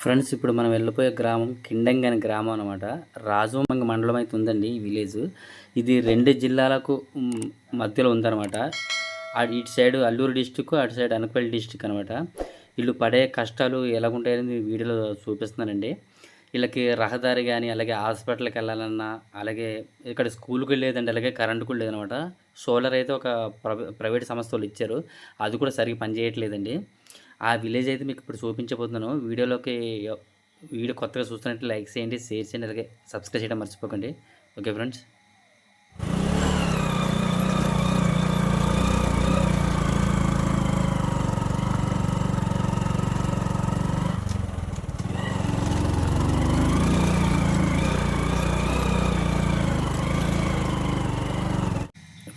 Friends ఇప్పుడు మనం వెళ్ళిపోయే గ్రామం కిండంగి అనే గ్రామం అనమాట. రాజమంగ మండలం అయితే ఉందండి ఈ విలేజ్. ఇది 2 జిల్లాలకు మధ్యలో ఉందన్నమాట. ఇటు సైడ్ అల్లూరు డిస్టిక్, అటు సైడ్ అనకాపల్లి డిస్టిక్ అనమాట. వీళ్ళు పడే కష్టాలు ఎలాగుంటాయని వీడియోలో చూపిస్తున్నానండి. వీళ్ళకి రహదారి కానీ, అలాగే హాస్పిటల్కి వెళ్ళాలన్నా, అలాగే ఇక్కడ స్కూల్కి లేదండి, అలాగే కరెంటు కూడా లేదనమాట. సోలార్ అయితే ఒక ప్రైవేట్ సంస్థ వాళ్ళు ఇచ్చారు, అది కూడా సరిగ్గా పనిచేయట్లేదండి. ఆ విలేజ్ అయితే మీకు ఇప్పుడు చూపించబోతున్నాను. వీడియో కొత్తగా చూస్తున్నట్టు లైక్ చేయండి, షేర్ చేయండి, అలాగే సబ్స్క్రైబ్ చేయడం మర్చిపోకండి. Okay friends.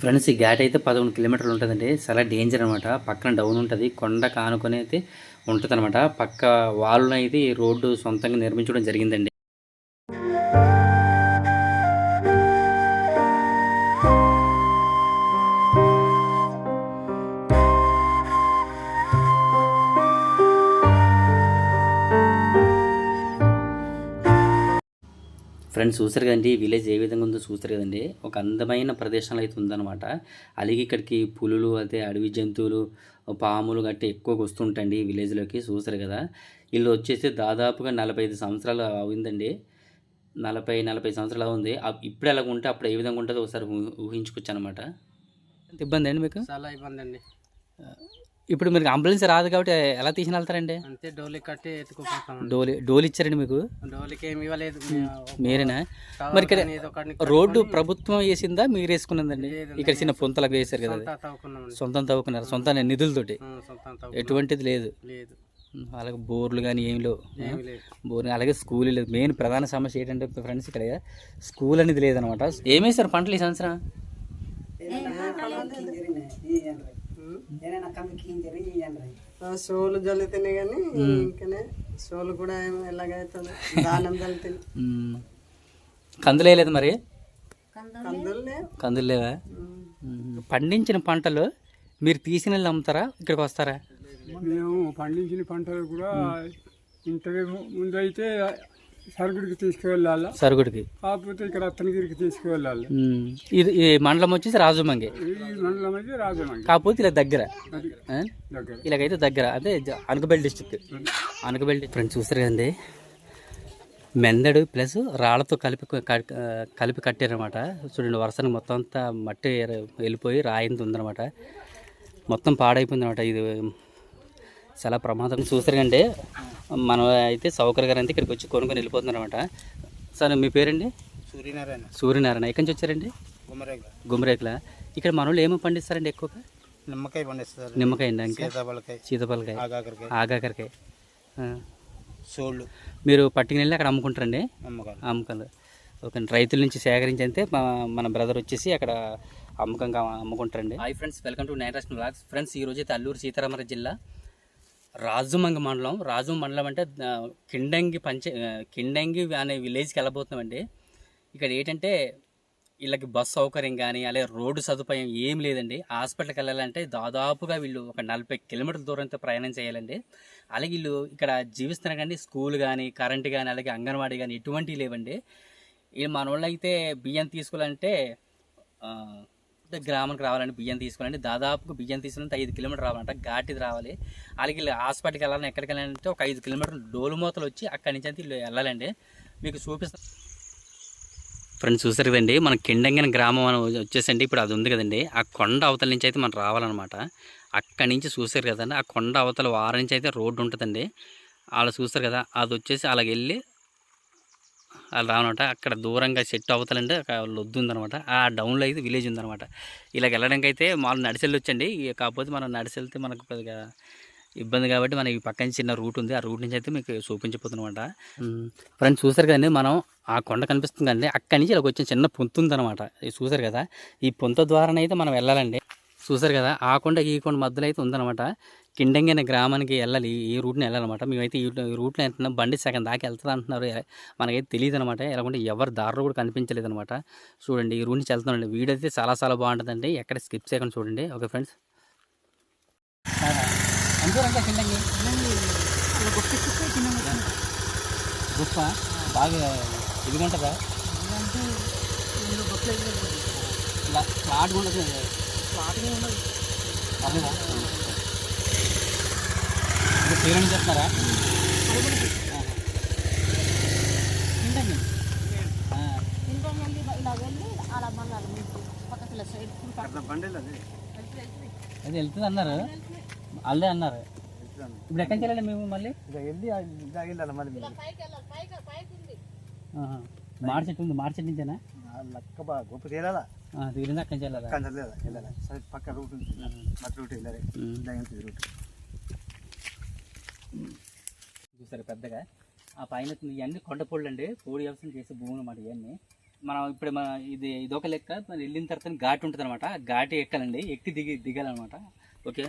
ఫ్రెండ్స్ ఈ ఘాట్ అయితే 11 కిలోమీటర్లు ఉంటుందండి. చాలా డేంజర్ అనమాట. పక్కన డౌన్ ఉంటుంది, కొండ కానుకొని అయితే ఉంటుంది అనమాట. పక్క వాళ్ళను అయితే ఈ రోడ్డు సొంతంగా నిర్మించడం జరిగిందండి. ఫ్రెండ్స్ చూసారు కదండి, విలేజ్ ఏ విధంగా ఉందో చూస్తారు కదండి. ఒక అందమైన ప్రదేశంలో అయితే ఉందన్నమాట. అలాగే ఇక్కడికి పులులు, అదే అడవి జంతువులు, పాములు గట్టి ఎక్కువగా వస్తుంటాయండి ఈ విలేజ్లోకి. చూసారు కదా, వీళ్ళు వచ్చేసి దాదాపుగా 45 సంవత్సరాలు అయిందండి. 40 సంవత్సరాలు ఉంది. ఇప్పుడు ఎలాగ ఉంటే అప్పుడు ఏ విధంగా ఉంటుందో ఒకసారి ఊహించుకోవచ్చు అనమాట. ఇబ్బంది అండి మీకు? చాలా ఇబ్బంది అండి. ఇప్పుడు మీరు అంబులెన్స్ రాదు కాబట్టి ఎలా తీసుకుని వెళ్తారండి? అంతే డోలి కట్టి ఎత్తుకుపోతాం. డోలి ఇచ్చారండి మీకు? డోలికి ఏమి ఇవ్వలేదు. మీరేనా? మరి ఇక్కడ రోడ్డు ప్రభుత్వం వేసిందా మీరు వేసుకున్నదండి? ఇక్కడ చిన్న పొంతలకు వేసారు కదా, సొంతం తవ్వుకున్నారు, సొంత నిధులతోటి, ఎటువంటిది లేదు. అలాగే బోర్లు కానీ ఏమి లేవు. బోర్లు అలాగే స్కూల్ లేదు. మెయిన్ ప్రధాన సమస్య ఏంటంటే ఫ్రెండ్స్, ఇక్కడ స్కూల్ అనేది లేదనమాట. ఏమేసారు పంటలు ఈ సంవత్సరం? సోలు జల్లుతున్నాయి కానీ ఇంకనే సోలు కూడా ఎలాగైతుంది. దానం జల్లుతుంది. కందులు వేయలేదు మరి? కందులు లేవా? పండించిన పంటలు మీరు తీసిన అమ్ముతారా, ఇక్కడికి వస్తారా? మేము పండించిన పంటలు కూడా ఇంతకు ముందు అయితే సరుగుడికి తీసుకువెళ్ళాలి, సరుగుడికి, కాకపోతే ఇక్కడ రత్నగిరికి తీసుకువెళ్ళాలి. ఇది ఈ మండలం వచ్చేసి రాజమంగి. ఈ మండలం అయితే రాజమంగి, కాకపోతే ఇలా దగ్గర, ఇలాగైతే దగ్గర, అదే అనకాపల్లి డిస్టిక్. అనకాపల్లి ఫ్రెండ్స్ చూస్తారు కదండి, మెందడు ప్లస్ రాళ్లతో కలిపి కట్టారనమాట. చూడండి, వర్షానికి మొత్తం అంతా మట్టి వెళ్ళిపోయి రాయింది ఉందనమాట. మొత్తం పాడైపోయింది అనమాట. ఇది చాలా ప్రమాదం. చూస్తారు కంటే మనం అయితే సౌకర్యంగా అయితే ఇక్కడికి వచ్చి కొనుక్కొని వెళ్ళిపోతున్నారు అనమాట. సార్ మీ పేరండి? సూర్యనారాయణ. సూర్యనారాయణ. ఎక్కడి నుంచి వచ్చారండి? గుమ్మరేకుల. ఇక్కడ మన వాళ్ళు ఏమో పండిస్తారండి ఎక్కువగా? నిమ్మకాయ పండిస్తారు. నిమ్మకాయ అండి, ఇంకా సీతాఫలకాయ, ఆగాకరకాయ, సోళ్ళు. మీరు పట్టుకుని వెళ్ళి అక్కడ అమ్ముకుంటారండి? అమ్మకాలు. ఓకే. రైతుల నుంచి సేకరించి అయితే మన బ్రదర్ వచ్చేసి అక్కడ అమ్మకంగా అమ్ముకుంటారండి. Hi friends, welcome to nine రాష్ట్రం వ్లాగ్స్. ఫ్రెండ్స్ ఈరోజు అయితే అల్లూరు సీతారామరాజు జిల్లా రాజమంగ మండలం. మండలం అంటే కిండంగి అనే విలేజ్కి వెళ్ళబోతున్నామండి. ఇక్కడ ఏంటంటే వీళ్ళకి బస్సు సౌకర్యం కానీ, అలాగే రోడ్డు సదుపాయం ఏం లేదండి. హాస్పిటల్కి వెళ్ళాలంటే దాదాపుగా వీళ్ళు ఒక 40 కిలోమీటర్ల దూరంతో ప్రయాణం చేయాలండి. అలాగే వీళ్ళు ఇక్కడ జీవిస్తున్నారు కానీ స్కూల్ కానీ, కరెంటు కానీ, అలాగే అంగన్వాడీ కానీ ఎటువంటివి లేవండి. మన వాళ్ళు అయితే బియ్యం తీసుకోవాలంటే గ్రామానికి రావాలంటే బియ్యం తీసుకోవాలంటే దాదాపుగా బియ్యం తీసుకుని 5 కిలోమీటర్లు రావాలంట. ఘాటిది రావాలి. అలాగే హాస్పిటల్కి వెళ్ళాలని ఎక్కడికి వెళ్ళాలంటే ఒక 5 కిలోమీటర్లు డోలుమూతలు వచ్చి అక్కడి నుంచి అయితే వెళ్ళాలండి. మీకు చూపిస్తాను. ఫ్రెండ్స్ చూసారు కదండి, మన కిండంగిన గ్రామం అని వచ్చేసండి. ఇప్పుడు అది ఉంది కదండి, ఆ కొండ అవతల నుంచి అయితే మనం రావాలన్నమాట. అక్కడి నుంచి చూసారు కదండి, ఆ కొండ అవతల వార నుంచి అయితే రోడ్డు ఉంటుందండి. అలా చూస్తారు కదా, అది వచ్చేసి అలాగ వెళ్ళి అలా రావనమాట. అక్కడ దూరంగా చెట్టు అవతలంటే లొద్దు ఉందనమాట. ఆ డౌన్లో అయితే విలేజ్ ఉందనమాట. ఇలాగ వెళ్ళడానికి అయితే మామూలు నడిచెల్లి వచ్చండి. కాకపోతే మనం నడిచెళ్తే మనకు పెద్దగా ఇబ్బంది కాబట్టి మనకి పక్కన చిన్న రూట్ ఉంది, ఆ రూట్ నుంచి అయితే మీకు చూపించబోతున్నమాట. ఫ్రెండ్స్ చూసారు కదండి, మనం ఆ కొండ కనిపిస్తుంది కదండి, అక్కడి నుంచి ఇలా వచ్చిన చిన్న పొంతు ఉందనమాట. ఇది చూసారు కదా, ఈ పొంత ద్వారానే అయితే మనం వెళ్ళాలండి. చూసారు కదా, ఆ కొండ ఈ కొండ మధ్యలో అయితే ఉందన్నమాట. కిండంగి అనే గ్రామానికి వెళ్ళాలి, ఈ రూట్ని వెళ్ళాలన్నమాట. మేమైతే ఈ రూట్లో వెళ్తున్నాం. బండి సగం దాకా వెళ్తుంది అంటున్నారు, మనకైతే తెలియదు అనమాట. ఎలాగంటే ఎవరు దారిలో కూడా కనిపించలేదు అనమాట. చూడండి, ఈ రూట్ నుంచి వెళ్తున్నాండి. వీడియో అయితే చాలా బాగుంటుందండి, ఎక్కడ స్కిప్ చేయకుండా చూడండి. Okay friends. గొప్ప బాగా ఇదిగుంటుందా అంటే రెండు బొక్కలు వేసినప్పుడు ఇలా ఫ్లాట్ ఉండదు పాటనే ఉండదు. పర్లేదా పేరెంట్ చెప్తున్నారా ఏంటండి ఇలా వెళ్ళి అలా మళ్ళీ పక్కన సైడ్ అది వెళ్తుంది అన్నారు వాళ్ళే అన్నారు ఇప్పుడు ఎక్కడికి వెళ్ళండి మేము మళ్ళీ మాడి చెట్టు ఉంది మాడి చెట్టు నుంచేనా గొప్ప తేలాలా తీరింది అక్కడి నుంచి వెళ్ళాలా వెళ్ళాలి సరే పక్క రూట్ ఉంది మట్టి రూట్ వెళ్ళాలి రూట్ చూసారు పెద్దగా ఆ పైన ఇవన్నీ కొండపొళ్ళు అండి పోడి వ్యవసాయం చేసే భూములు అన్నమాట ఇవన్నీ మనం ఇప్పుడు మన ఇదొక లెక్క మరి వెళ్ళిన తర్వాత ఘాటి ఉంటుంది అనమాట ఘాటి ఎక్కాలండి ఎక్కి దిగాలన్నమాట ఓకే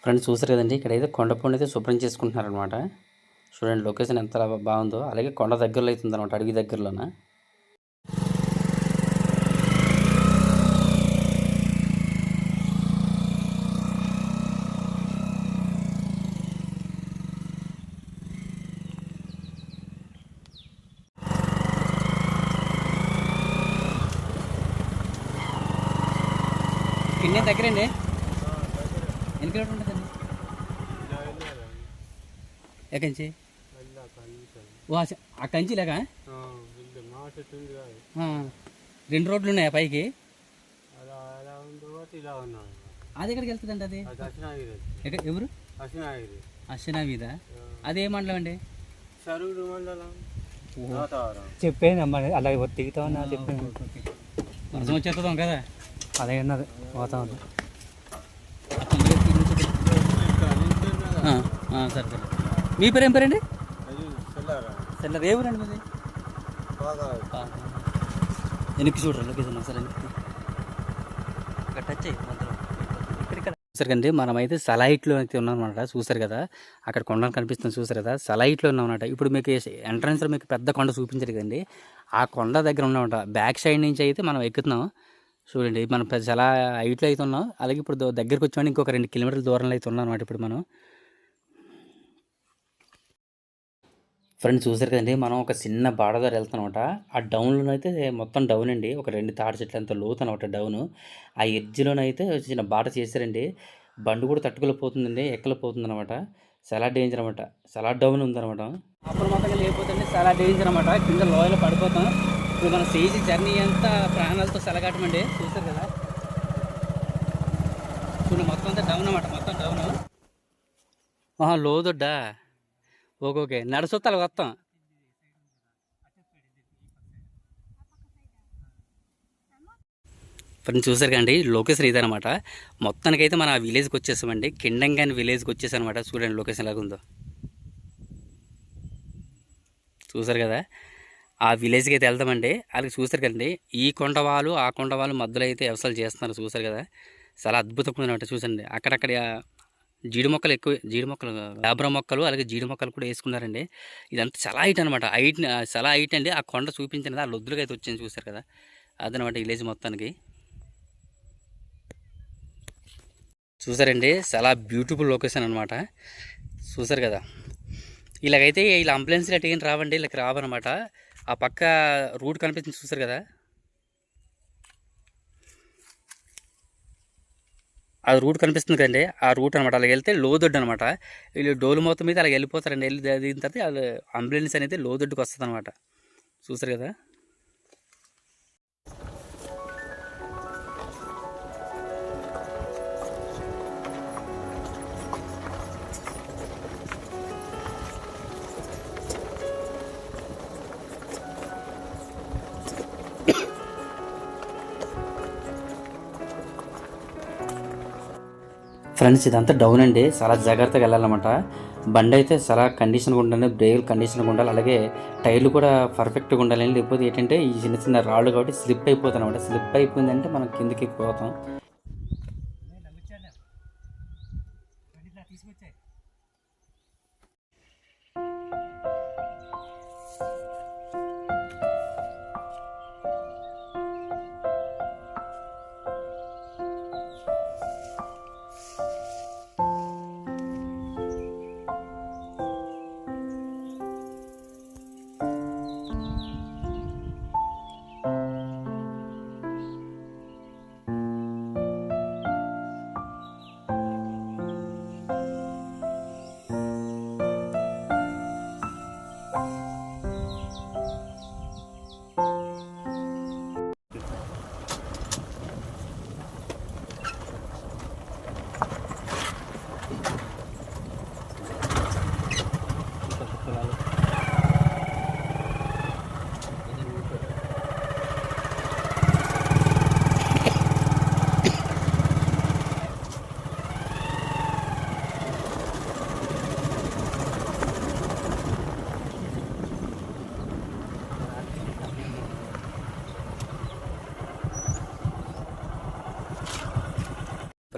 ఫ్రెండ్స్ చూసారు కదండి ఇక్కడైతే కొండపొండి అయితే శుభ్రం చేసుకుంటున్నారు అనమాట చూడండి లొకేషన్ ఎంత బాగుందో అలాగే కొండ దగ్గరలో అవుతుంది అనమాట అడవి దగ్గరలోన కింద దగ్గరండి ఎన్ని కిలోమీటర్ ఉంటుందండి ఎక్కడి నుంచి ఓ అక్కడి నుంచి ఇలాగా 2 రోడ్లు ఉన్నాయా పైకి అది ఎక్కడికి వెళ్తుందండి అది ఎవరు అశ్వనా మీద అది ఏ మండలం అండి చెప్పాను అమ్మ అలా దిగుతామన్నా చెప్పాను వర్షం వచ్చేస్తాం కదా అదే అన్నది వాతావరణం సరే సరే మీ పేరు ఏం పేరండి సెల్లర్ ఏ ఊరండి మీది వెనక్కి చూడరా లొకేషన్ ఒకసారి ఇక్కడ టచ్ అయ్యి చూసారు కండి మనమైతే సలైట్లో అయితే ఉన్నాం అనమాట చూసారు కదా అక్కడ కొండలు కనిపిస్తుంది చూసారు కదా సలైట్లో ఉన్నాం అనమాట ఇప్పుడు మీకు ఎంట్రన్స్లో మీకు పెద్ద కొండ చూపించారు కదండి ఆ కొండ దగ్గర ఉన్నామన్నమాట బ్యాక్ సైడ్ నుంచి అయితే మనం ఎక్కుతున్నాం చూడండి మనం చాలా హైట్లో అయితే ఉన్నాం అలాగే ఇప్పుడు దగ్గరికి వచ్చామని ఇంకొక 2 కిలోమీటర్ల దూరంలో అయితే ఉన్నాం అనమాట ఇప్పుడు మనం ఫ్రెండ్స్ చూసారు కదండి మనం ఒక చిన్న బాడ ద్వారా వెళ్తాం అనమాట ఆ డౌన్లో అయితే మొత్తం డౌన్ అండి ఒక 2 తాటి చెట్లు అంత లోతు అనమాట డౌన్ ఆ ఎడ్జ్లోనైతే చిన్న బాట చేశారండి బండి కూడా తట్టుకోలేకపోతుందండి ఎక్కలేకపోతుంది అనమాట చాలా డేంజర్ అనమాట చాలా డౌన్ ఉందన్నమాట అప్రమత్తంగా లేకపోతే చాలా డేంజర్ అనమాట కింద లోయలో పడిపోతాం ఇప్పుడు మన చేసే జర్నీ అంతా ప్రాణాలతో సెలగాటమండి చూసారు కదా చూడండి మొత్తం అంతా డౌన్ అనమాట మొత్తం డౌన్ లోదొడ్డా ఓకే నడుసొత్తాలి మొత్తం ఫ్రెండ్స్ చూసారు కండి లొకేషన్ ఇదనమాట మొత్తానికైతే మనం ఆ విలేజ్కి వచ్చేసామండి కిండంగాని విలేజ్కి వచ్చేసాం అనమాట చూడండి లొకేషన్ ఎలాగ ఉందో చూసారు కదా ఆ విలేజ్కి అయితే వెళ్తామండి అలాగే చూసారు కదండి ఈ కొండవాళ్ళు ఆ కొండవాళ్ళు మధ్యలో అయితే వ్యవసాయాలు చేస్తున్నారు చూసారు కదా చాలా అద్భుతంగా ఉందన్నమాట చూసండి అక్కడక్కడ జీడి మొక్కలు ఎక్కువ జీడి మొక్కలు యాబ్ర మొక్కలు అలాగే జీడి మొక్కలు కూడా వేసుకున్నారండి ఇదంతా చాలా హైట్ అనమాట హైట్ చాలా హైట్ అండి ఆ కొండ చూపించింది ఆ లొద్దులుగా అయితే వచ్చింది చూసారు కదా అదనమాట విలేజ్ మొత్తానికి చూసారండి చాలా బ్యూటిఫుల్ లొకేషన్ అనమాట చూసారు కదా ఇలాగైతే ఇలా అంబులెన్స్లు అటు ఏం రావండి ఇలా రావన్నమాట ఆ పక్క రూట్ కనిపిస్తుంది చూసారు కదా ఆ రూట్ కనిపిస్తుంది కదండి ఆ రూట్ అనమాట అలా వెళ్తే లోదొడ్డు అనమాట వీళ్ళు డోలు మొత్తం మీద అలా వెళ్ళిపోతారండి వెళ్ళి దిగిన తర్వాత వాళ్ళు అంబులెన్స్ అనేది లోదొడ్డుకి వస్తుంది అనమాట చూసారు కదా ఫ్రెండ్స్ ఇదంతా డౌన్ అండి చాలా జాగ్రత్తగా వెళ్ళాలన్నమాట బండి అయితే చాలా కండిషన్గా ఉండాలి బ్రేక్ కండిషన్గా ఉండాలి అలాగే టైర్లు కూడా పర్ఫెక్ట్గా ఉండాలి లేకపోతే ఏంటంటే ఈ చిన్న చిన్న రాళ్ళు కాబట్టి స్లిప్ అయిపోతాయి అనమాట స్లిప్ అయిపోయిందంటే మనం కిందకి పోతాం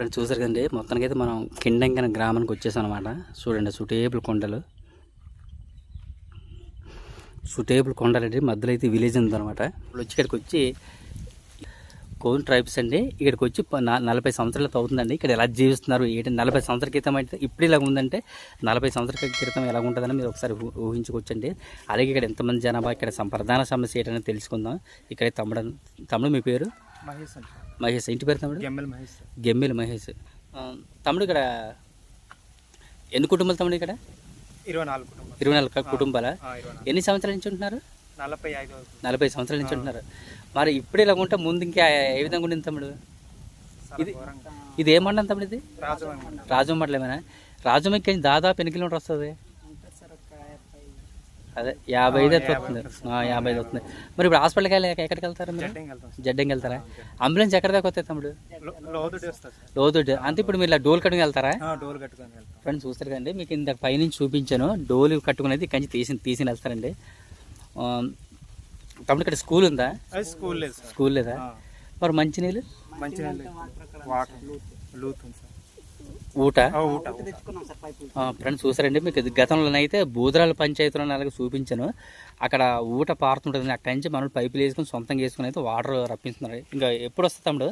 ఫ్రెండ్స్ చూసారు కదండి, మొత్తానికి అయితే మనం కిండంకన గ్రామానికి వచ్చేసాం అనమాట. చూడండి సుటేబుల్ కొండలు, సుటేబుల్ కొండలు అండి, మధ్యలో అయితే విలేజ్ ఉందన్నమాట. ఇప్పుడు వచ్చి ఇక్కడికి వచ్చి కోన్ ట్రైబ్స్ అండి, ఇక్కడికి వచ్చి 40 సంవత్సరాలు అవుతుందండి. ఇక్కడ ఎలా జీవిస్తున్నారు ఏంటంటే 40 సంవత్సరాల క్రితం అయితే ఇప్పుడు ఇలా ఉందంటే 40 సంవత్సరాల క్రితం ఎలా ఉంటుందని మీరు ఒకసారి ఊహించుకోవచ్చండి. అలాగే ఇక్కడ ఎంతమంది జనాభా, ఇక్కడ ప్రధాన సమస్య ఏంటని తెలుసుకుందాం. ఇక్కడ తమ్ముడు మీ పేరు? మహేష్ అండి. మహేష్. ఇంటి పేరు తమ్ముడు? గెమ్మెల్ మహేష్. తమ్ముడు ఇక్కడ ఎన్ని కుటుంబాలు తమ్ముడు? ఇక్కడ 24 కుటుంబాలా? ఎన్ని సంవత్సరాల నుంచి ఉంటున్నారు? 40 సంవత్సరాల నుంచి ఉంటున్నారు. మరి ఇప్పుడు ఇలా ఉంటే ముందు ఇంకా ఏ విధంగా ఉండింది తమ్ముడు? ఇది ఏమంటాం తమ్ముడు? ఇది రాజు మండలం ఏమైనా? రాజుమకి దాదాపు ఎన్ని కిలోమీటర్ వస్తుంది? అదే 55 వస్తుంది. 55 వస్తుంది. మరి ఇప్పుడు హాస్పిటల్కి ఎక్కడికి వెళ్తారు మీరు? జడ్డంకి వెళ్తారా? అంబులెన్స్ ఎక్కడ దాకా వస్తాయి తమ్ముడు? లోదుడ్డు. అంతే. ఇప్పుడు మీరు ఇలా డోల్ కట్టుకుని వెళ్తారా? ఫ్రెండ్స్ చూస్తారు కదండి, మీకు ఇంత పైనుంచి చూపించాను. డోలు కట్టుకునేది ఇక్కడి నుంచి తీసి వెళ్తారండి. తమ్ముడు ఇక్కడ స్కూల్ ఉందా? స్కూల్ లేదా? మరి మంచినీళ్ళు ఊట? ఫ్రెండ్స్ చూసారండి, మీకు గతంలోనైతే బూదరాల పంచాయతీలో అలాగే చూపించాను. అక్కడ ఊట పారుతుంటుంది, అక్కడి నుంచి మనం పైపులు వేసుకుని సొంతంగా వేసుకుని అయితే వాటర్ రప్పిస్తున్నారు. ఇంకా ఎప్పుడు వస్తుంది తమ్ముడు?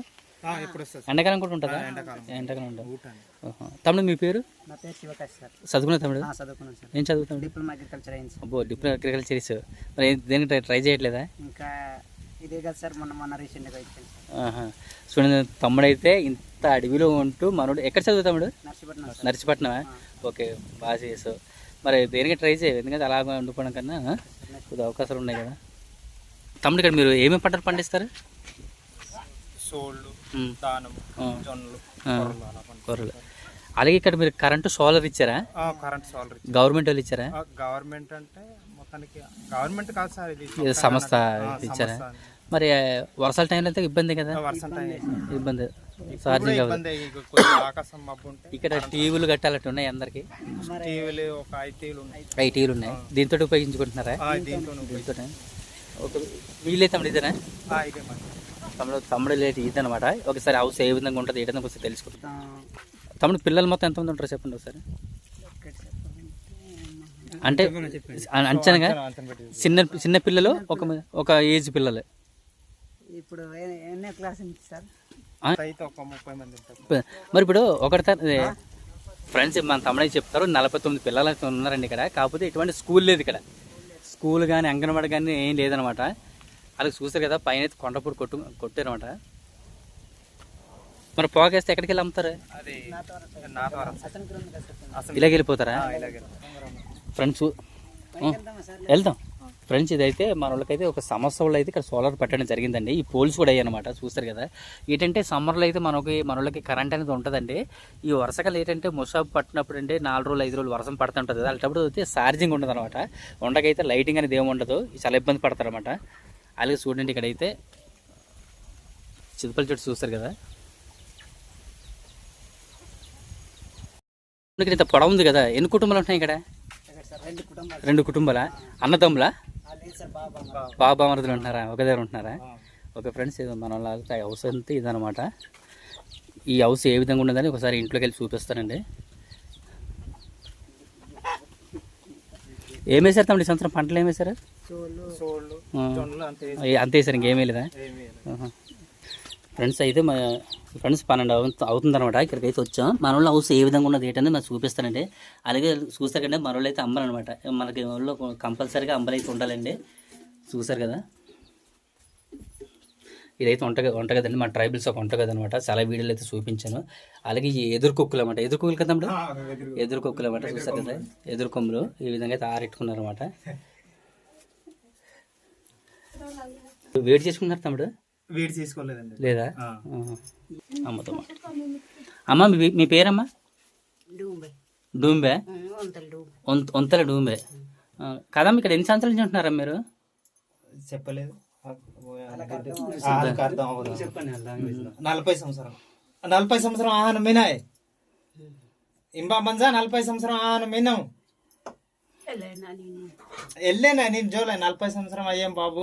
ఎండాకాలం కూడా ఉంటుందా? ఎండాకాలం ఉంటుంది. తమ్ముడు మీ పేరు? చదువుకున్నా తమ్ముడు? ఏం చదువుతాడు? డిప్లొమా అగ్రికల్చర్ అయింది. అబ్బో, డిప్లొమా అగ్రికల్చర్ చేసి మరి దేనికి ట్రై చేయట్లేదా? ఇంకా ఇదే కదా సార్, మొన్న రీసెంట్గా ఇచ్చాను. చూడండి, తమ్ముడైతే ఇంత అడవిలో ఉంటూ మనోడు ఎక్కడ చదువు తమ్ముడు? నర్సిపట్నమా? ఓకే, బాగా చేసావు. మరి దేనికి ట్రై చేయవు, ఎందుకంటే అలాగ వండుకోవడం కన్నా కొద్ది అవకాశాలు ఉన్నాయి కదా. తమ్ముడు ఇక్కడ మీరు ఏమేమి పంటలు పండిస్తారు? కూరలు. అలాగే ఇక్కడ మీరు కరెంటు సోలార్ ఇచ్చారా? గవర్నమెంట్ వాళ్ళు ఇచ్చారా? గవర్నమెంట్ అంటే మొత్తానికి గవర్నమెంట్ కాదు సార్, ఇది సంస్థ ఇచ్చారా? మరి వర్షాల టైంలో అయితే ఇబ్బంది కదా? ఇబ్బంది. ఇక్కడ టీవీలు కట్టాలంటే ఉన్నాయి అందరికి. 5 టీవీలు ఉన్నాయి. దీంతో ఉపయోగించుకుంటున్నారా? దీంతో వీళ్ళే తమ్ముడు ఇదేనా? తమ్ముడు లేటి ఇదనమాట. ఒకసారి హౌస్ ఏ విధంగా ఉంటుంది ఏంటని ఒకసారి తెలుసుకుంటాం. తమ్ముడు పిల్లలు మొత్తం ఎంతమంది ఉంటారో చెప్పండి ఒకసారి. అంటే అంచనగా చిన్న పిల్లలు ఒక ఏజ్ పిల్లలు. ఇప్పుడు ఎన్నో క్లాస్ సార్? మరి ఇప్పుడు ఫ్రెండ్స్ మన తమ్ముడే చెప్తారు 49 పిల్లలు ఉన్నారండి ఇక్కడ. కాకపోతే ఎటువంటి స్కూల్ లేదు ఇక్కడ. స్కూల్ కానీ అంగన్వాడీ కానీ ఏం లేదనమాట. అలాగే చూస్తారు కదా, పైన అయితే కొండపూడి కొట్టారనమాట. మరి పోగేస్తే ఎక్కడికి వెళ్ళి అమ్ముతారు? ఇలాగ వెళ్ళిపోతారా? ఫ్రెండ్స్ వెళ్దాం. ఫ్రెండ్స్ ఇదైతే మన వాళ్ళకైతే ఒక సమస్య వాళ్ళు అయితే ఇక్కడ సోలార్ పెట్టడం జరిగిందండి. ఈ పోల్స్ కూడా అయ్యాయి అనమాట. చూస్తారు కదా, ఏంటంటే సమ్మర్లో అయితే మన వాళ్ళకి కరెంట్ అనేది ఉంటుందండి. ఈ వర్షకాలు ఏంటంటే ముసాబు పట్టినప్పుడు అంటే 4 రోజులు 5 రోజులు వర్షం పడుతుంటుంది కదా, అలాంటప్పుడు అయితే ఛార్జింగ్ ఉండదు అనమాట. ఉండకైతే లైటింగ్ అనేది ఏమి ఉండదు, చాలా ఇబ్బంది పడతారు అనమాట. అలాగే చూడండి, ఇక్కడైతే చిదుపల చెట్టు చూస్తారు కదా, ఇక్కడ ఇంత పొడవు ఉంది కదా. ఎన్ని కుటుంబాలు ఉంటున్నాయి ఇక్కడ? 2 కుటుంబాలా? అన్నదమ్ములా? బాబా మరుదులు ఉంటున్నారా? ఒక దగ్గర ఉంటున్నారా? ఓకే ఫ్రెండ్స్, ఇది మన వాళ్ళ హౌస్ అంతా ఇదనమాట. ఈ హౌస్ ఏ విధంగా ఉండదని ఒకసారి ఇంట్లోకి వెళ్ళి చూపిస్తానండి. ఏమేసారు తమ్ముడు ఈ సంవత్సరం? పంటలు ఏమేసారు? అంతే వేసారు, ఇంకేమీ లేదా? ఫ్రెండ్స్ అయితే ఫ్రెండ్స్ 12 అవుతుందన్నమాట. ఇక్కడికైతే వచ్చాం. మన వాళ్ళు హౌస్ ఏ విధంగా ఉన్నది ఏంటనేది మనం చూపిస్తానండి. అలాగే చూస్తారు కంటే మన వాళ్ళు అయితే అమ్మాలన్నమాట. మనకి వాళ్ళు కంపల్సరీగా అంబలైతే ఉండాలండి. చూసారు కదా, ఇదైతే వంట కదండి, మన ట్రైబల్స్ ఒక వంట కదనమాట. చాలా వీడియోలు అయితే చూపించాను. అలాగే ఈ ఎదురు కుక్కలు అనమాట. ఎదురు కుక్కలు కదమ్మడు, ఎదురు కుక్కలు అనమాట. చూస్తారు కదా, ఎదురు కొమ్ములు ఈ విధంగా అయితే ఆరెట్టుకున్నారు అనమాట. వేడి చేసుకున్నారు తమ్ముడు? వేడి చేసుకోలేదండి. లేదా? అమ్మతో అమ్మ మీ పేరమ్మా? డూంబే. వంతల డూంబే కదమ్మ. ఇక్కడ ఎన్ని సంవత్సరాల నుంచి ఉంటున్నారా మీరు? చెప్పలేదు. 40 సంవత్సరం. 40 సంవత్సరం ఆహారం వినాయ్ ఇంబా మంజా. 40 సంవత్సరం ఆహారం విన్నాం. వెళ్ళేనా నేను జోలే 40 సంవత్సరం అయ్యాం బాబు.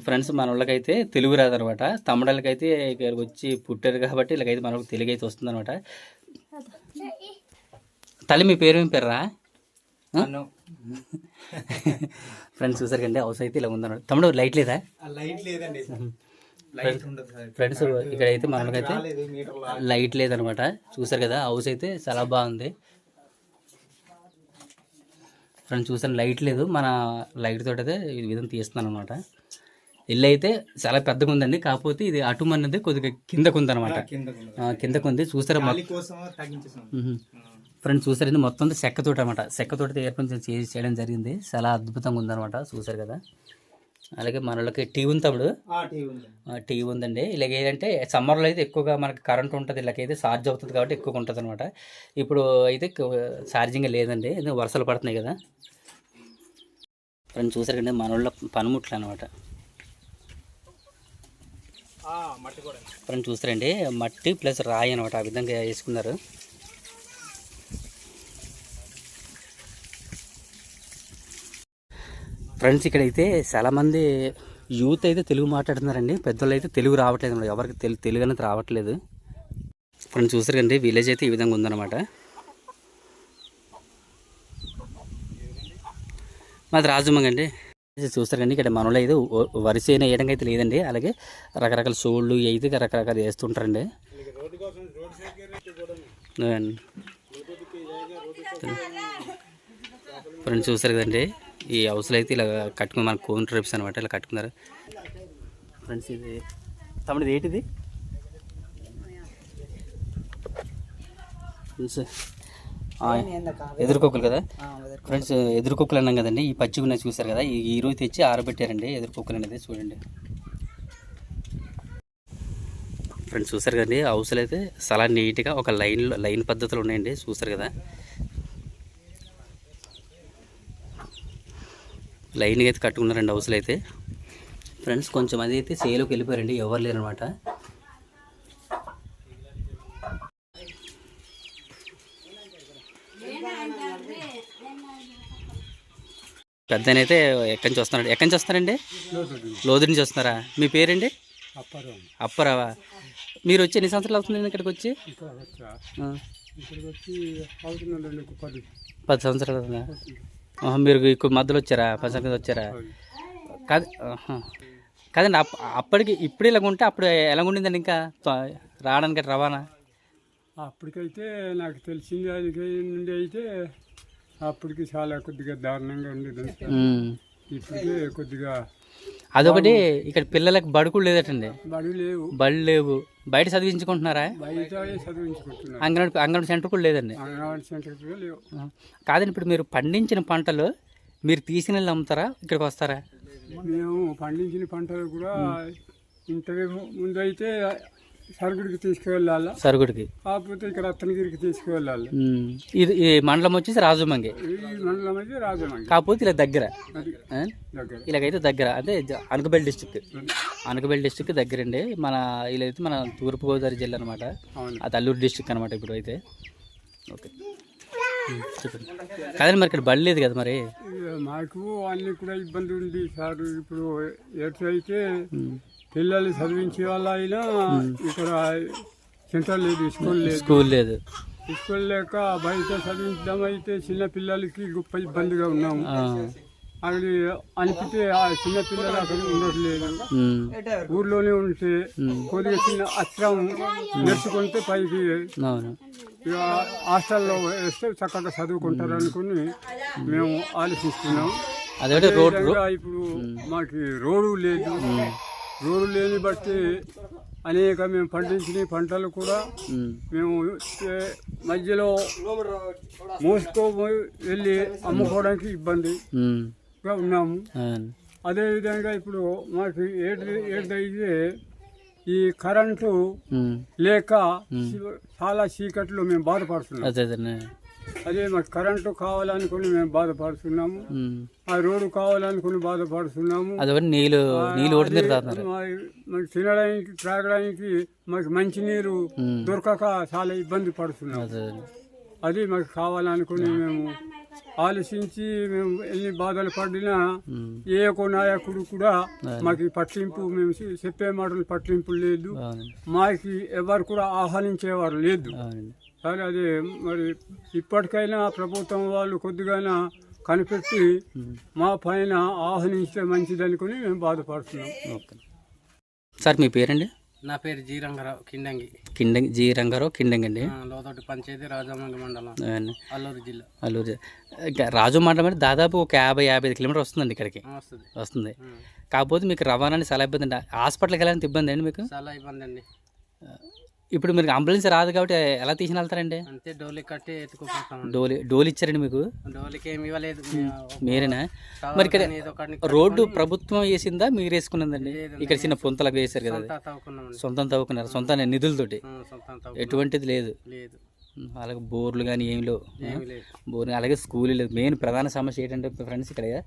ఫ్రెండ్స్ మన వాళ్ళకైతే తెలుగు రాదనమాట, తమిళాలకైతే ఇక్కడికి వచ్చి పుట్టారు కాబట్టి వీళ్ళకైతే మన వాళ్ళకి తెలుగు అయితే వస్తుంది అనమాట. తల్లి మీ పేరు ఏం పేర్రా? ఫ్రెండ్స్ చూసారు కండి హౌస్ అయితే ఇలా ఉందన్నమాట. తమ్ముడు లైట్ లేదా? లైట్ లేదండి, ఫ్రెండ్స్ ఇక్కడైతే మనకైతే లైట్ లేదనమాట. చూసారు కదా హౌస్ అయితే చాలా బాగుంది. ఫ్రెండ్స్ చూసాను లైట్ లేదు, మన లైట్ తోటి అయితే ఈ విధంగా తీస్తున్నాను అనమాట. ఇల్లు అయితే చాలా పెద్దగా ఉందండి, కాకపోతే ఇది అటు అన్నది కొద్దిగా కిందకు ఉందన్నమాట, కిందకు ఉంది. చూసారా ఫ్రెండ్స్ చూసారు ఇది మొత్తం చెక్కతోటి అనమాట, చెక్కతోటి ఏర్పడి చేయడం జరిగింది. చాలా అద్భుతంగా ఉందన్నమాట. చూసారు కదా. అలాగే మన వాళ్ళకి టీవీ ఉంది తమ్ముడు, టీవీ ఉందండి. ఇలాగ ఏంటంటే సమ్మర్లో అయితే ఎక్కువగా మనకి కరెంట్ ఉంటుంది, ఇలాగైతే ఛార్జ్ అవుతుంది కాబట్టి ఎక్కువగా ఉంటుంది అనమాట. ఇప్పుడు అయితే ఛార్జింగ్ లేదండి, ఎందుకంటే వర్షాలు పడుతున్నాయి కదా. ఫ్రెండ్స్ చూసారు కండి మన వాళ్ళ పనిముట్లు అనమాట. ఫ్రెండ్స్ చూస్తారండి మట్టి ప్లస్ రాయి అనమాట, ఆ విధంగా వేసుకున్నారు. ఫ్రెండ్స్ ఇక్కడైతే చాలామంది యూత్ అయితే తెలుగు మాట్లాడుతున్నారండి, పెద్దోళ్ళు అయితే తెలుగు రావట్లేదు అన్నమాట, ఎవరికి తెలుగు అనేది రావట్లేదు. ఫ్రెండ్స్ చూసారు కండి విలేజ్ అయితే ఈ విధంగా ఉందన్నమాట. మాది రాజమంగ అండి. చూస్తారు కండి ఇక్కడ మనలో అయితే వరిసే వేయడానికి అయితే లేదండి, అలాగే రకరకాల సోళ్ళు అయితే రకరకాలు వేస్తుంటారండి. ఫ్రెండ్స్ చూసారు కదండి ఈ హౌస్లో అయితే ఇలా కట్టుకుని మన కోన్ ట్రిప్స్ అనమాట, ఇలా కట్టుకున్నారు. ఫ్రెండ్స్ ఇది తమ్ముడు ఏంటిది? ఫ్రెండ్స్ ఎదురుకొక్కులు కదా. ఫ్రెండ్స్ ఎదురుకొక్కులు అన్నాం కదండి, ఈ పచ్చిగున్న చూసారు కదా, ఈ రోజు తెచ్చి ఆరబెట్టారండి ఎదురుకొక్కులు అనేది. చూడండి ఫ్రెండ్స్ చూసారు కదండి హౌస్లో అయితే చాలా నీట్గా ఒక లైన్ పద్ధతులు ఉన్నాయండి. చూసారు కదా లైన్గా అయితే కట్టుకున్నారండి హౌస్లో అయితే. ఫ్రెండ్స్ కొంచెం అది అయితే సేలోకి వెళ్ళిపోయారండి, ఎవరు లేరనమాట. పెద్దనైతే ఎక్కడి నుంచి వస్తున్నాడు? ఎక్కడి నుంచి వస్తారండి? లోదు నుంచి వస్తున్నారా? మీ పేరండి? అప్పరావా. మీరు వచ్చి ఎన్ని సంవత్సరాలు అవుతుంది ఇక్కడికి వచ్చి? 10 సంవత్సరాలు అవుతుందా? మీరు ఇక్కడ మధ్యలో వచ్చారా? 10 సంవత్సరాలు వచ్చారా? కాదు కాదండి, అప్పటికి ఇప్పుడు ఇలాగ ఉంటే అప్పుడు ఎలాగ ఉండిందండి ఇంకా రావడానికి రవాణా? అప్పటికైతే నాకు తెలిసింది అది నుండి అయితే అప్పటికి చాలా కొద్దిగా దారుణంగా ఉండేది. ఇప్పటికే కొద్దిగా అదొకటి. ఇక్కడ పిల్లలకు బడుకులు లేదటండి, బళ్ళు లేవు. బయట చదివించుకుంటున్నారా? అంగన్వాడి సెంటర్ కూడా లేదండి. కాదండి ఇప్పుడు మీరు పండించిన పంటలు మీరు తీసుకుని వెళ్ళి అమ్ముతారా, ఇక్కడికి వస్తారా? మేము పండించిన పంటలు కూడా ఇంతకు ముందు అయితే సరుగుడికి తీసుకువెళ్ళాలి, సరుగుడికి, కాకపోతే ఇక్కడ అత్తనగిరికి తీసుకువెళ్ళాలి. ఇది ఈ మండలం వచ్చేసి రాజమంగి, మండలం అయితే రాజమంగి, కాకపోతే ఇలా దగ్గర, ఇలాగైతే దగ్గర అంటే అనకాపల్లి డిస్టిక్ దగ్గర అండి. మన ఇలా అయితే మన తూర్పుగోదావరి జిల్లా అనమాట, అది అల్లూరు డిస్టిక్ అనమాట ఇప్పుడు అయితే. ఓకే చెప్పండి. కాదండి మరి ఇక్కడ బడి లేదు కదా మరి? మాకు అన్ని కూడా ఇబ్బంది ఉంది సార్. ఇప్పుడు ఎట్లయితే పిల్లలు చదివించే వాళ్ళ అయినా ఇక్కడ సెంటర్ లేదు, స్కూల్ లేదు. స్కూల్ లేక బయట చదివించడం అయితే చిన్న పిల్లలకి గొప్ప ఇబ్బందిగా ఉన్నాము. అది అనిపితే ఆ చిన్న పిల్లలు అక్కడ ఉండట్లేదు, ఊర్లోనే ఉంటే కొద్దిగా చిన్న అస్త్రం నేర్చుకుంటే పైకి హాస్టల్లో వేస్తే చక్కగా చదువుకుంటారు అనుకుని మేము ఆలోచిస్తున్నాం. ఇప్పుడు మాకు రోడ్డు లేదు, రోడ్డు లేని బట్టి అనేక మేము పండించిన పంటలు కూడా మేము మధ్యలో మోసుకోబోయి వెళ్ళి అమ్ముకోవడానికి ఇబ్బందిగా ఉన్నాము. అదేవిధంగా ఇప్పుడు మాకు ఏదైతే ఈ కరెంటు లేక చాలా చీకట్లో మేము బాధపడుతున్నాం. అదే మాకు కరెంటు కావాలనుకుని మేము బాధపడుతున్నాము, ఆ రోడ్డు కావాలనుకుని బాధపడుతున్నాము. మాకు తినడానికి త్రాగడానికి మాకు మంచినీరు దొరకక చాలా ఇబ్బంది పడుతున్నాము. అది మాకు కావాలనుకుని మేము ఆలోచించి మేము ఎన్ని బాధలు పడినా ఏ ఒక్క నాయకుడు కూడా మాకు పట్టింపు, మేము చెప్పే మాటలు పట్టింపు లేదు, మాకు ఎవరు కూడా ఆహ్వానించేవారు లేదు. సరే అదే మరి ఇప్పటికైనా ప్రభుత్వం వాళ్ళు కొద్దిగా కనిపెట్టి మా పైన ఆహ్వానించే మంచిది అనుకుని మేము బాధపడుతున్నాం. సార్ మీ పేరండి? నా పేరు జి రంగారావు కిండంగి. జి రంగారావు కిండంగి అండి. లోతోటి పంచాయతీ రాజమండ్రి మండలం, అల్లూరు జిల్లా. అల్లూరు రాజు మండలం అంటే దాదాపు ఒక 50-55 కిలోమీటర్ వస్తుందండి ఇక్కడికి. వస్తుంది. కాకపోతే మీకు రవాణా చాలా ఇబ్బంది అండి. హాస్పిటల్కి వెళ్ళాలంటే ఇబ్బంది అండి మీకు? చాలా ఇబ్బంది అండి. ఇప్పుడు మీకు అంబులెన్స్ రాదు కాబట్టి ఎలా తీసుకుని వెళ్తారండి? అంతే డోలి కట్టి ఎత్తుకుపోతాం. డోలి ఇచ్చారండి మీకు? డోలికి ఏమి ఇవ్వలేదు. మీరేనా? మరి ఇక్కడ రోడ్డు ప్రభుత్వం వేసిందా మీరు వేసుకున్నదండి? ఇక్కడ చిన్న పొంతలకు వేసారు కదా, సొంతం తవ్వుకున్నారు, సొంత నిధులతోటి. ఎటువంటిది లేదు. అలాగే బోర్లు కానీ ఏమి లేవు. బోర్ అలాగే స్కూల్ లేదు. మెయిన్ ప్రధాన సమస్య ఏంటంటే ఫ్రెండ్స్ ఇక్కడ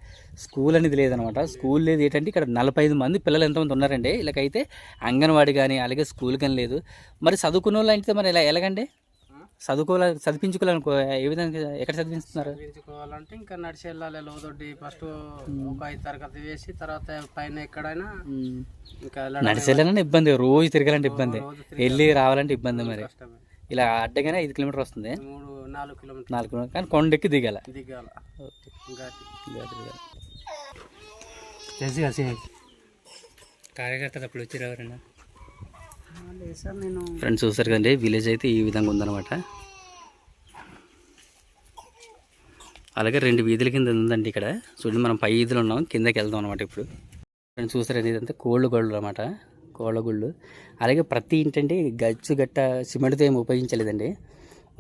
స్కూల్ అనేది లేదనమాట. స్కూల్ లేదు ఏంటంటే ఇక్కడ 45 మంది పిల్లలు ఎంతమంది ఉన్నారండి. ఇలాగైతే అంగన్వాడీ కానీ అలాగే స్కూల్ కానీ లేదు. మరి చదువుకున్న వాళ్ళు అంటే మరి ఎలాగండి చదివించుకోవాలనుకో? ఏ విధంగా ఎక్కడ చదివిస్తున్నారు? చదివించుకోవాలంటే ఇంకా నడిచి వెళ్ళాలి. లోదొడ్డి ఫస్ట్ ఒక 5 తరగతి వేసి తర్వాత పైన ఎక్కడైనా ఇంకా నడిచి వెళ్ళాలంటే ఇబ్బంది, రోజు తిరగాలంటే ఇబ్బంది, వెళ్ళి రావాలంటే ఇబ్బంది. మరి ఇలా అడ్డగానే 5 కిలోమీటర్ వస్తుంది. 4 కిలోమీటర్. 4 కిలోమీటర్ కానీ కొండెక్కి దిగాల. కార్యకర్తలు అప్పుడు వచ్చి రావారన్నా ఫ్రెండ్స్? చూసారు కదండి, విలేజ్ అయితే ఈ విధంగా ఉందన్నమాట. అలాగే 2 వీధుల కింద ఉందండి ఇక్కడ. చూడండి, మనం పై వీధులు ఉన్నాం, కిందకి వెళ్దాం అనమాట. ఇప్పుడు ఫ్రెండ్స్ చూసారు, ఇదంతా కోళ్ళు అనమాట, కోళ్ళగుళ్ళు. అలాగే ప్రతి ఇంటండి గచ్చు గట్ట సిమెంట్తో ఏమి ఉపయోగించలేదండి,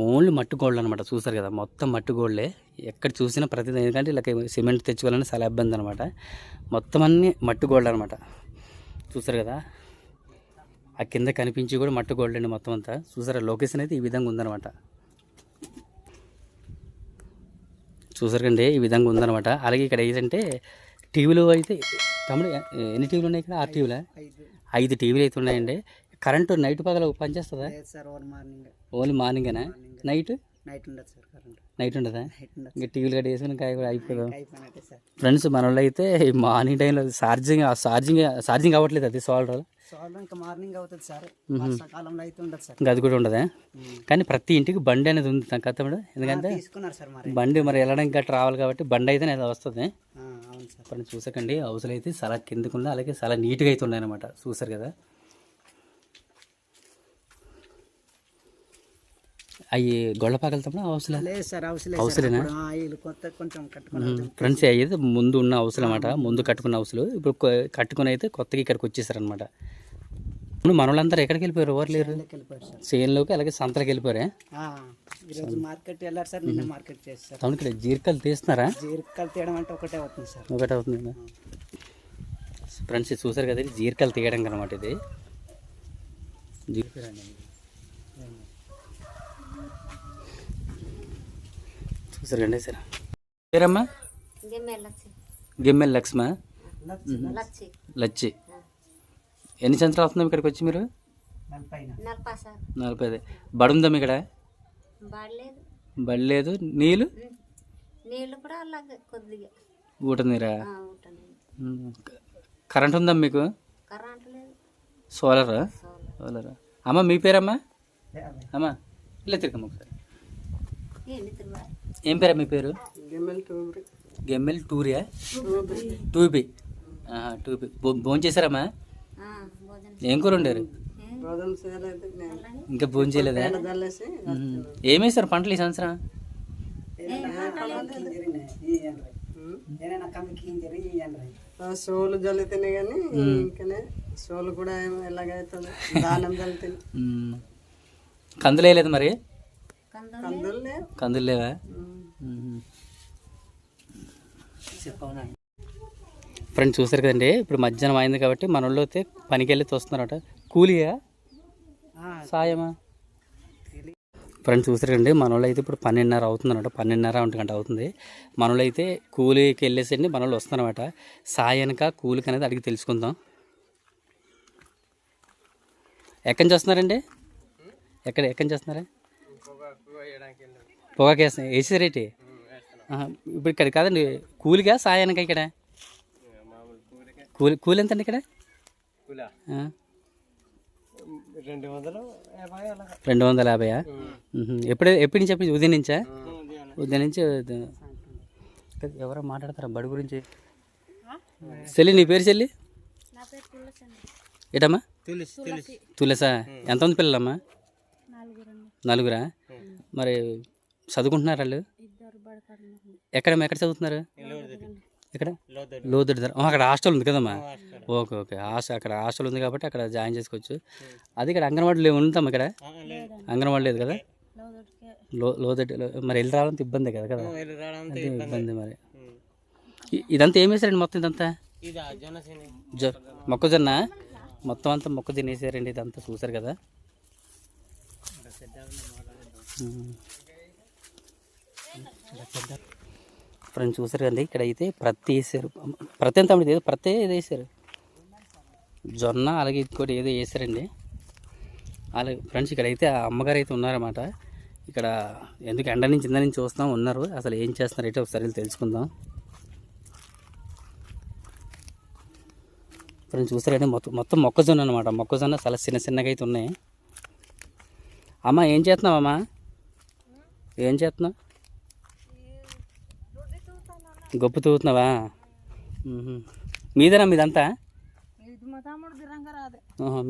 ఓన్లీ మట్టి గోళ్ళు అనమాట. చూసారు కదా, మొత్తం మట్టి గోళ్ళే. ఎక్కడ చూసినా ప్రతి, ఎందుకంటే ఇలా సిమెంట్ తెచ్చుకోవాలని చాలా ఇబ్బంది అనమాట. మొత్తం అన్నీ మట్టి గోళ్ళు అనమాట. చూసారు కదా, ఆ కింద కనిపించి కూడా మట్టి గోల్డ్ అండి మొత్తం అంతా. చూసారా, లొకేషన్ అయితే ఈ విధంగా ఉందన్నమాట. చూసారు కండి, ఈ విధంగా ఉందన్నమాట. అలాగే ఇక్కడ ఏంటంటే టీవీలు అయితే తమ్ముడు ఎన్ని టీవీలు ఉన్నాయి ఇక్కడ? 6 టీవీలా? 5 టీవీలు అయితే ఉన్నాయండి. కరెంటు నైట్ పగల పనిచేస్తుందా? ఓన్లీ మార్నింగేనా? నైట్ నైట్ ఉండదా? ఇంకా టీవీలు కట్టి వేసుకుని అయిపోదాం ఫ్రెండ్స్. మన వాళ్ళు అయితే మార్నింగ్ టైంలో ఛార్జింగ్ అవ్వట్లేదు, అది సోలర్ ఇంకా మార్నింగ్ అవుతుంది సార్, వర్షాకాలంలో అయితే ఉండదు సార్. ఇంకా అది కూడా ఉండదా? కానీ ప్రతి ఇంటికి బండి అనేది ఉంది తమ్ముడు, ఎందుకంటే బండి మరి వెళ్ళడానికి గట్రా రావాలి కాబట్టి బండి అయితే అది వస్తుంది. ఇప్పుడు చూసాకండి, హౌస్లు అయితే చాలా కిందకు ఉన్నాయి, అలాగే చాలా నీట్గా అయితే ఉన్నాయి అనమాట. చూసారు కదా, అవి గొళ్ళపాకలు తమ్ముడు హౌస్లేనా? ఫ్రెండ్స్ అయితే ముందు ఉన్న హౌస్లు అనమాట, ముందు కట్టుకున్న హౌస్లు. ఇప్పుడు కట్టుకుని అయితే కొత్తగా ఇక్కడికి వచ్చేసారనమాట. ఇప్పుడు మన వాళ్ళందరూ ఎక్కడికి వెళ్ళిపోయారు? ఎవరు లేరు చేనులోకి, అలాగే సంతలోకి వెళ్ళిపోయారే. మార్కెట్ వెళ్ళారు సార్, నిన్న మార్కెట్ చేస్తారు. అవును, ఇక్కడ జీరకాయలు తీస్తున్నారా? జీరకాయలు తీయడం అంటే ఒకటే అవుతుంది సార్. ఒకటే అవుతుంది ఫ్రెండ్స్. చూసారు కదా, ఇది జీరకాయలు తీయడం అనమాట. ఇది జీరకాయ చూసారు కండి సార్. పేరమ్మా? గిమ్మెల్ లక్ష్మ లచ్చి. ఎన్ని సంవత్సరాలు అవుతుందా ఇక్కడికి వచ్చి మీరు? 40. బడి ఉందా ఇక్కడ? బడి లేదు. నీళ్ళు ఊట నీరా? కరెంట్ ఉందా మీకు? సోలరా? సోలరా. అమ్మ మీ పేరమ్మా? అమ్మా ఇలా తిరగమ్మ ఒకసారి. ఏం పేరా మీ పేరు? గెమ్మెల్ టూరియా? టూబీ. భోజనం చేశారమ్మా? ఏం కూర వండారు? ఇంకా భోజనం చేయలేదా? ఏమేశారు పంటలు ఈ సంవత్సరం? సోలు జల్లుతున్నాయి కానీ ఇంకనే సోలు కూడా ఎలాగైతుంది, దానం జల్లుతుంది. కందులు వేయలేదు మరి? కందులు లేవా? ఫ్రెండ్స్ చూసారు కదండి, ఇప్పుడు మధ్యాహ్నం అయింది కాబట్టి మన వాళ్ళు అయితే పనికి వెళ్ళి తోస్తున్నారట. కూలియా సాయమా? ఫ్రెండ్స్ చూసారు కండి, మన వాళ్ళు అయితే ఇప్పుడు 12:30 అవుతుందన్నమాట. 12:30 గంట అవుతుంది. మన వాళ్ళు అయితే కూలికి వెళ్ళేసండి మన వాళ్ళు వస్తున్నారన్నమాట. సాయనక కూలికి అనేది అడిగి తెలుసుకుందాం. ఎక్కడి నుంచి వస్తున్నారండి? ఎక్కడి నుంచి వస్తున్నారా? పొగాకు వేసారేటి? ఇప్పుడు ఇక్కడ కాదండి, కూలిగా సాయానికా ఇక్కడ? కూలి ఎంతండి ఇక్కడ? 250. ఎప్పటి నుంచి ఉదయం నుంచా? ఉదయం నుంచి. ఎవరో మాట్లాడతారా బడి గురించి? చెల్లి, నీ పేరు చెల్లి? ఏటమ్మా? తులసా. ఎంతమంది పిల్లలమ్మా? 4. మరి చదువుకుంటున్నారు వాళ్ళు? ఎక్కడ చదువుతున్నారు? ఇక్కడ లోదొడ్డి ధర. అక్కడ హాస్టల్ ఉంది కదమ్మా? Okay okay. అక్కడ హాస్టల్ ఉంది కాబట్టి అక్కడ జాయిన్ చేసుకోవచ్చు. అది ఇక్కడ అంగన్వాడీలో ఉందమ్మా? ఇక్కడ అంగన్వాడీ లేదు కదా? లోదొడ్డి. మరి వెళ్ళి రావాలంటే ఇబ్బంది కదా? అదే ఇబ్బంది. మరి ఇదంతా ఏం వేసారండి మొత్తం? ఇదంతా మొక్కజొన్న మొత్తం అంతా మొక్కజొన్న వేసారండి. ఇదంతా చూసారు కదా? ఫ్రెండ్స్ చూసారు కదండి, ఇక్కడ అయితే ప్రత్తి వేసారు. ప్రత్తి ఎంత ఏదో ప్రత్తి ఏదో వేసారు, జొన్న, అలాగే ఇంకోటి ఏదో వేసారండి. అలాగే ఫ్రెండ్స్ ఇక్కడ అయితే అమ్మగారు అయితే ఉన్నారన్నమాట. ఇక్కడ ఎందుకు ఎండ నుంచి ఇంద నుంచి చూస్తాం ఉన్నారు. అసలు ఏం చేస్తున్నారు అయితే ఒకసారి తెలుసుకుందాం. ఫ్రెండ్స్ చూసారండి, మొత్తం మొక్కజొన్న అనమాట. మొక్కజొన్న చాలా చిన్నగా అయితే ఉన్నాయి. అమ్మ ఏం చేస్తున్నావమ్మా? ఏం చేస్తున్నావు? గొప్ప తూగుతున్నావా? మీదేనా మీదంతా?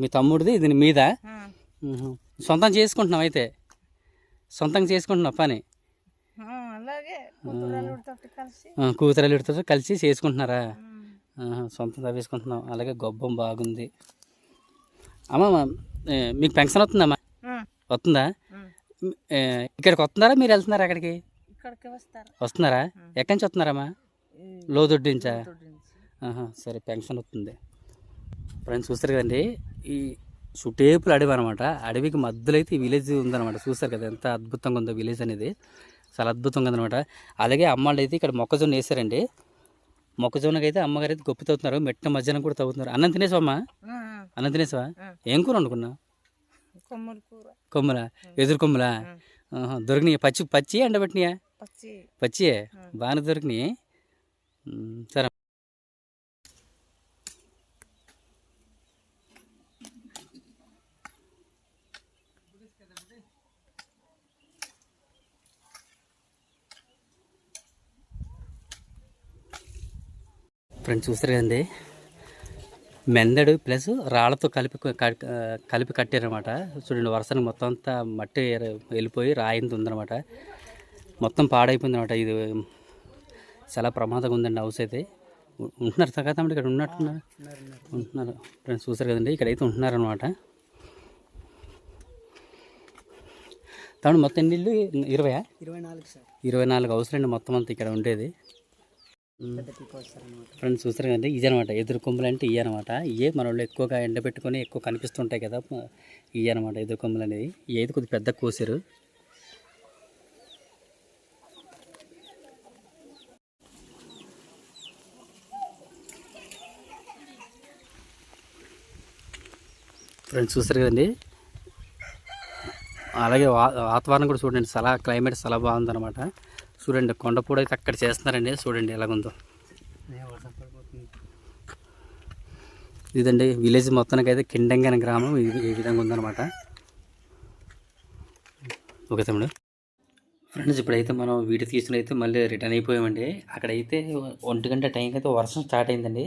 మీ తమ్ముడిది, ఇది మీద. సొంతం చేసుకుంటున్నావు అయితే? సొంతంగా చేసుకుంటున్నావు పని? కూతురలుడితో కలిసి చేసుకుంటున్నారా? సొంతం తవ్వేసుకుంటున్నాం. అలాగే గొబ్బం బాగుంది. అమ్మ మీకు పెన్షన్ వస్తుందమ్మా? వస్తుందా? ఇక్కడికి వస్తున్నారా మీరు వెళ్తున్నారా అక్కడికి? వస్తున్నారా? ఎక్కడి నుంచి వస్తున్నారమ్మా? లోదొడ్డి నుంచా? సరే, పెన్షన్ వస్తుంది. ఫ్రెండ్స్ చూస్తారు కదండి, ఈ సుటేపులు అడవి అనమాట. అడవికి మధ్యలో అయితే ఈ విలేజ్ ఉందన్నమాట. చూస్తారు కదా ఎంత అద్భుతంగా ఉందో విలేజ్ అనేది. చాలా అద్భుతంగా ఉందన్నమాట. అలాగే అమ్మాళ్ళు అయితే ఇక్కడ మొక్కజొన్న వేసారండి. మొక్కజొన్నకి అయితే అమ్మగారు అయితే గొప్ప తవ్వుతున్నారు. మెట్టిన మధ్యాహ్నం కూడా తవ్వుతున్నారు. అన్నం తినేసావమ్మా? అన్నం తినేసావా? ఏం కూర వండుకున్నావు? కొమ్ములా? ఎదురు కొమ్ములా? దొరికినాయి? పచ్చి ఎండబెట్టినాయా? పచ్చియే బాగానే దొరికినాయి. సరే ఫ్రెండ్స్ చూస్తారు కదండి, మెందడు ప్లస్ రాళ్ళతో కలిపి కట్టారనమాట. చూడండి, వర్షానికి మొత్తం అంతా మట్టి వెళ్ళిపోయి రాయింది ఉందన్నమాట. మొత్తం పాడైపోయింది అనమాట. ఇది చాలా ప్రమాదంగా ఉందండి హౌస్ అయితే. ఉంటున్నారు కదా ఇక్కడ ఉంటున్నారు ఫ్రెండ్స్ చూసారు కదండి, ఇక్కడైతే ఉంటున్నారు అనమాట. తమ్ముడు మొత్తం ఎన్ని ఇల్లు? 24 హౌస్లు అండి మొత్తం అంతా ఇక్కడ ఉండేది. ఫ్రెండ్స్ చూస్తారు కదండి, ఇదే అనమాట ఎదురు కొమ్ములు అంటే. ఇవి అనమాట, ఇవే మన వాళ్ళు ఎక్కువగా ఎండబెట్టుకొని ఎక్కువ కనిపిస్తుంటాయి కదా, ఇవి అనమాట ఎదురు కొమ్ములు అనేది. ఇవి అయితే కొద్దిగా పెద్ద కోసారు. ఫ్రెండ్స్ చూస్తారు కదండి, అలాగే వాతావరణం కూడా చూడండి, చాలా క్లైమేట్ చాలా బాగుందన్నమాట. చూడండి, కొండపూడ అయితే అక్కడ చేస్తున్నారండి. చూడండి ఎలాగుందో. ఇదండి విలేజ్ మొత్తానికి అయితే కిండంగన గ్రామం ఈ విధంగా ఉందన్నమాట. ఓకే తమ్ముడు. ఫ్రెండ్స్ ఇప్పుడైతే మనం వీడియో తీసుకుని అయితే మళ్ళీ రిటర్న్ అయిపోయామండి. అక్కడైతే 1 గంట టైంకి అయితే వర్షం స్టార్ట్ అయిందండి.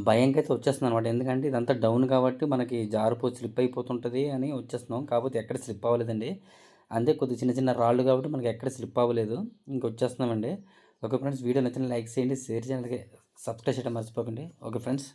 భయంగా అయితే వచ్చేస్తుంది అనమాట. ఎందుకంటే ఇదంతా డౌన్ కాబట్టి మనకి జారిపోయి స్లిప్ అయిపోతుంటుంది అని వచ్చేస్తున్నాం. కాకపోతే ఎక్కడ స్లిప్ అవ్వలేదండి. అంతే, కొద్దిగా చిన్న రాళ్ళు కాబట్టి మనకి ఎక్కడ స్లిప్ అవ్వలేదు. ఇంకొచ్చేస్తున్నామండి. ఓకే ఫ్రెండ్స్, వీడియో నచ్చిన లైక్ చేయండి, షేర్ చేయండి, సబ్స్క్రైబ్ చేయడం మర్చిపోకండి. Okay friends.